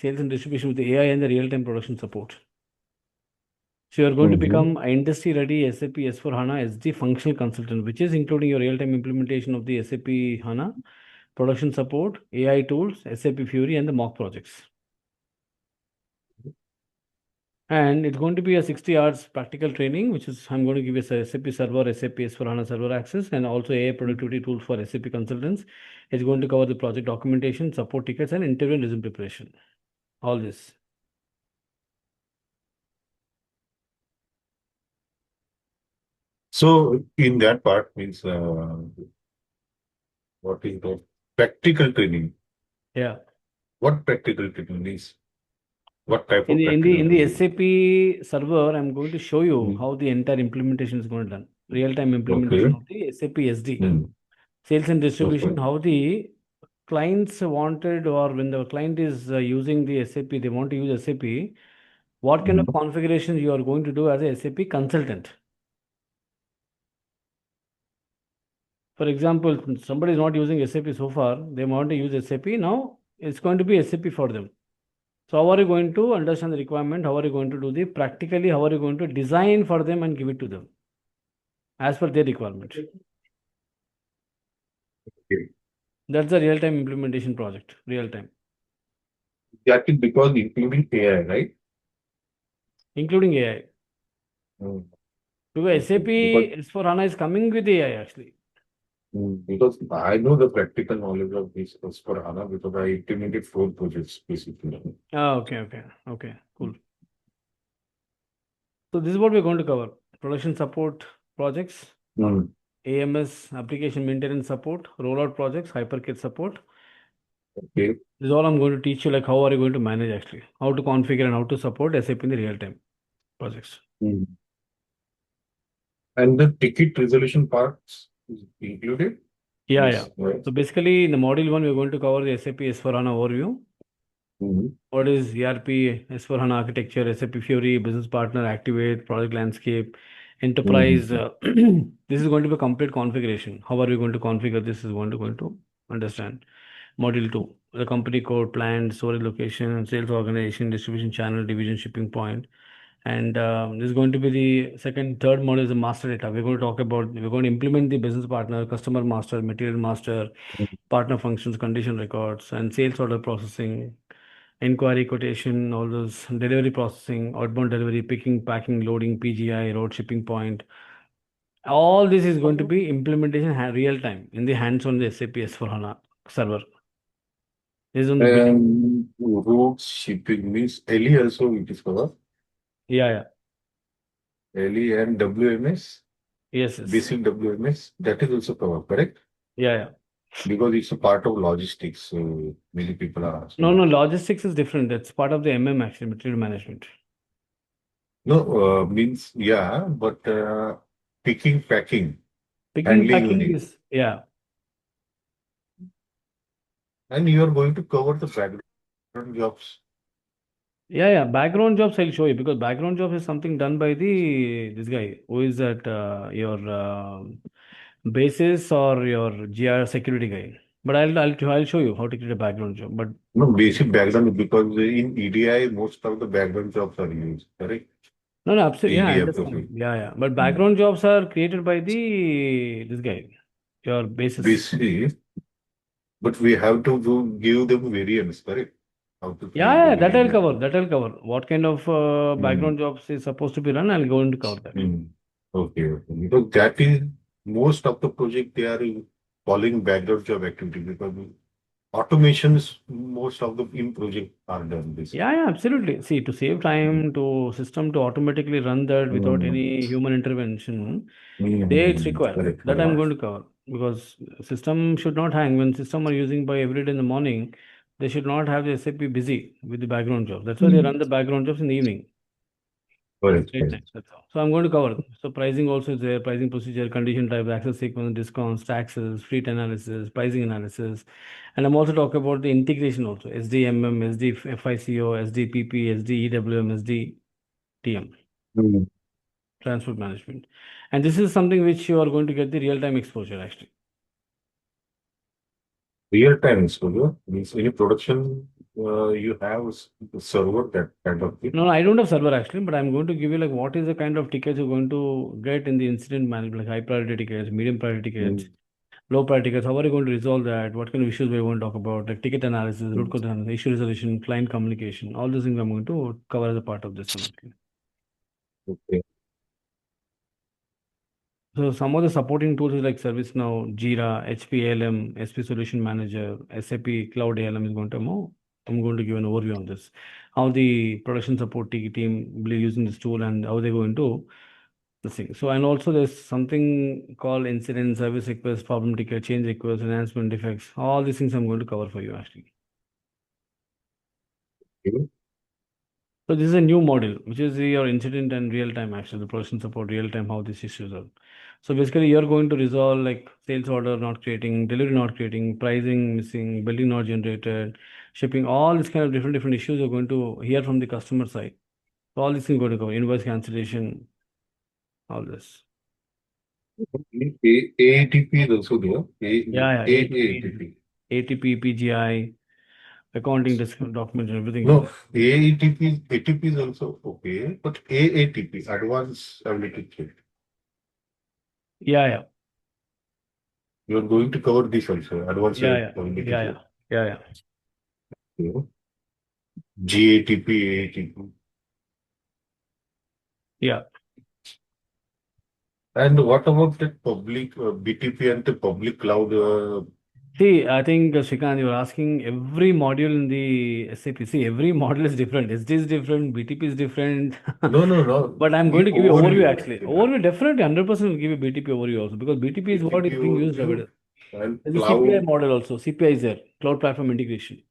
sales and distribution with the AI and the real-time production support. So you're going to become an industry-ready SAP S/4HANA SD functional consultant, which is including your real-time implementation of the SAP HANA, production support, AI tools, SAP Fiori, and the mock projects. And it's going to be a 60 hours practical training, which is I'm going to give you a SAP server, SAP S/4HANA server access, and also AI productivity tools for SAP consultants. It's going to cover the project documentation, support tickets, and interview and resume preparation. All this. So in that part means what is the practical training? Yeah. What practical training is? What type In of the, in practical the in the training? SAP server, I'm going to show you how the entire implementation is going to done. Real-time implementation of the SAP SD. Sales and distribution, Okay. how the clients wanted, or when the client is using the SAP, they want to use SAP, what kind of configurations you are going to do as a SAP consultant. For example, somebody is not using SAP so far, they want to use SAP, now it's going to be SAP for them. So how are you going to understand the requirement? How are you going to do the practically? How are you going to design for them and give it to them as per their requirement? Okay. That's the real-time implementation project, real-time. That is because including AI, right? Including AI. Because SAP Because S/4HANA is coming with AI actually. because I know the practical knowledge of this as for HANA because I implemented 4 projects basically. Okay, cool. So this is what we're going to cover. Production support projects, AMS, application maintenance support, rollout projects, hypercare support. Okay. This is all I'm going to teach you, like how are you going to manage actually, how to configure and how to support SAP in the real-time projects. And the ticket resolution parts is included? Yeah. Right. So basically in the module 1, we're going to cover the SAP S/4HANA overview. What is ERP, S/4HANA architecture, SAP Fiori, business partner, Activate, project landscape, enterprise. This is going to be a complete configuration. How are we going to configure this is going to understand. Module 2, the company code, plant, storage location, sales organization, distribution channel, division, shipping point. And this is going to be the third module is the master data. We're going to implement the business partner, customer master, material master, partner functions, condition records, and sales order processing, inquiry quotation, all those delivery processing, outbound delivery, picking, packing, loading, PGI, road shipping point. All this is going to be implementation real time in the hands on the SAP S/4HANA server. This is on the basic. And road shipping means LE also it is covered. Yeah. LE and WMS. Yes. Basic WMS that is also covered, correct? Yeah. Because it's a part of logistics. So many people are No, asking. logistics is different. That's part of the actually, material management. No, means yeah, but picking, packing, Picking, handling packing unit. is, yeah. And you are going to cover the background jobs. Yeah. Background jobs I'll show you because background jobs is something done by this guy who is at your basis or your GR security guy. But I'll show you how to create a background job. But No, basic background because in EDI, most of the background jobs are used, correct? no, absolutely. Yeah, I EDI understand. profile. Yeah. But background jobs are created by this guy, your basis. Basic, but we have to give them variants, correct? How to create the Yeah, that I'll variant. cover. That I'll cover. What kind of background jobs is supposed to be run? I'll go into cover that. Okay. Because that is most of the project they are following background job activity because automations, most of the in project are done this. Yeah, absolutely. See, to save time, to system to automatically run that without any human intervention, it's required. Correct. That I'm going to cover because system should not hang. When system are using by every day in the morning, they should not have the SAP busy with the background jobs. That's why they run the background jobs in the evening. Correct. Great, nice. That's all. So I'm going to cover. So pricing also is there, pricing procedure, condition type, access sequence, discounts, taxes, fleet analysis, pricing analysis. And I'm also talking about the integration also. SDMM, SD FICO, SDPP, SD EWM, SD TM, transport management. And this is something which you are going to get the real-time exposure actually. Real time exposure means any production you have a server that kind of thing? No, I don't have server actually, but I'm going to give you like what is the kind of tickets you're going to get in the incident management, like high priority tickets, medium priority tickets, Mm. low priority tickets. How are you going to resolve that? What kind of issues we're going to talk about, like ticket analysis, root cause analysis, issue resolution, client communication, all these things I'm going to cover as a part of this one. Okay. Okay. So some of the supporting tools is like ServiceNow, Jira, HP ALM, SP Solution Manager, SAP Cloud ALM is going to more. I'm going to give an overview on this. How the production support team will be using this tool and how they go into the thing. So and also there's something called incident, service request, problem ticket, change request, enhancement defects. All these things I'm going to cover for you actually. Okay. So this is a new model, which is your incident and real time action, the production support real time, how these issues are. So basically you're going to resolve like sales order not creating, delivery not creating, pricing missing, billing not generated, shipping, all these kind of different issues you're going to hear from the customer side. So all these things going to go, invoice cancellation, all this. AATP is also there. Yeah, ATP, AATP. ATP, PGI, accounting documents, everything is No, there. ATP is also okay, but AATP, Advanced Ability Check. Yeah. You are going to cover this also, Advanced Yeah. Ability Yeah. Check. Yeah. Yeah. Yeah. Okay. GATP, AATP. Yeah. And what about the public BTP and the public cloud? See, I think Srikanth, you were asking every module in the SAP. See, every module is different. SD is different, BTP is different. No, no, no. But I'm going to give you overview Overview. actually. Yeah. Overview definitely 100% will give you BTP overview also because BTP is what BTP is being used overview nowadays. and There's a CPI cloud. model also. CPI is there, Cloud Platform Integration.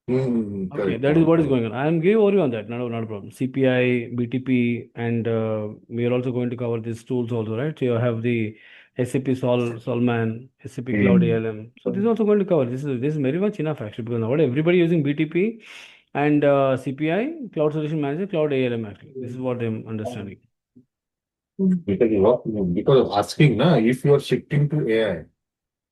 Okay, Correct, that is correct, what is correct. going on. I am giving overview on that. Not a problem. CPI, BTP, and we are also going to cover these tools also, right? So you have the SAP Solman, SAP Cloud Mm. ALM. So this is also going to cover. This is very much enough actually because nowadays everybody using BTP and CPI, Cloud Solution Manager, Cloud ALM actually. This is what I'm understanding. Because asking, na, if you are shifting to AI,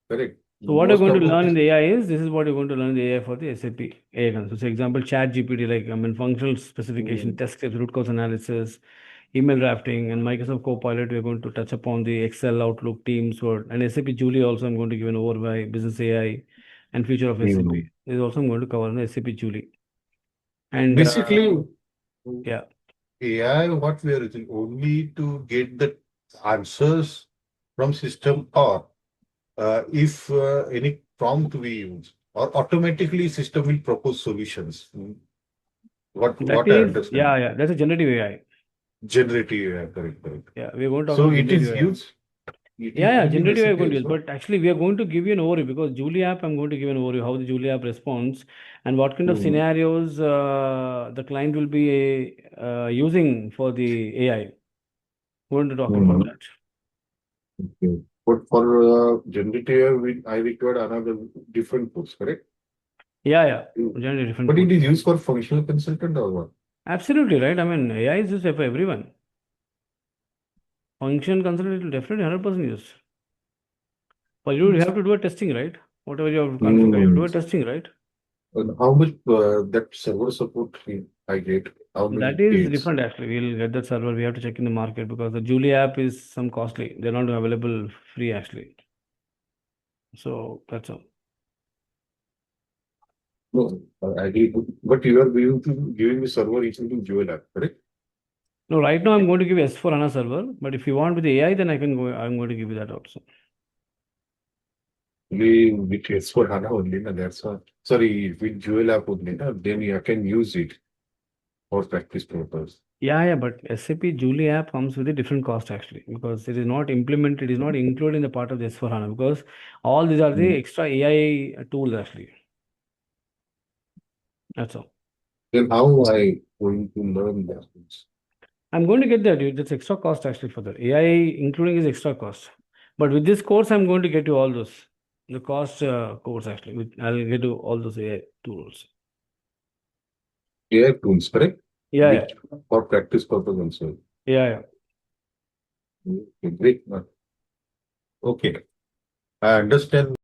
correct? So what you're Most going to of learn in the the AI is this is what you're going to learn in the AI for the SAP AI. So, for example, Chat GPT, like functional specification, mm, test scripts, root cause analysis, email drafting, and Microsoft Copilot. We're going to touch upon the Excel, Outlook, Teams, Word, and SAP Julie. Also, I'm going to give an overview business AI and future of SAP. mm. This is also I'm going to cover in the SAP Julie. And Basically, yeah, AI, what we are using only to get the answers from system, or if any prompt we use, or automatically system will propose solutions. that What I is understand. that's a generative AI. Generative AI, correct, correct. Yeah, we're going to talk So about it generative is AI. used. It is Yeah, used in generative AI SAP going to use. also. But actually, we are going to give you an overview because Julie app, I'm going to give an overview how the Julie app responds and what kind of Mm, scenarios the client will be using for the AI. We're going to talk about mm. that. Okay. But for generative, I required another different course, correct? Yeah. Mm. Generally different But it code. is used for functional consultant or what? Absolutely right. AI is used for everyone. Function consultant will definitely 100% use. But you have to do a testing, right? Whatever you have to configure, you Mm. do a testing, right? And how much that server support I get? How many That is days? different actually. We'll get that server. We have to check in the market because the Julie app is some costly. They're not available free actually. So that's all. No, I agree. But you are giving the server including Jewel app, correct? No, right now I'm going to give you S4 HANA server, but if you want with the AI, then I can go. I'm going to give you that also. Only with S4 HANA only, na, that's why. Sorry, with Jewel app only, na, then you can use it for practice purpose. Yeah, but SAP Julie app comes with a different cost actually because it is not implemented, it is not included in the part of the S4 HANA because all these are the Mm. extra AI tools actually. That's all. Then how I going to learn that? I'm going to get that. That's extra cost actually for that. AI including is extra cost. But with this course, I'm going to get you all those. The cost course actually. I'll get you all those AI tools. AI tools, correct? Yeah. Which for practice purpose also. Yeah. Okay, great. Okay, I understand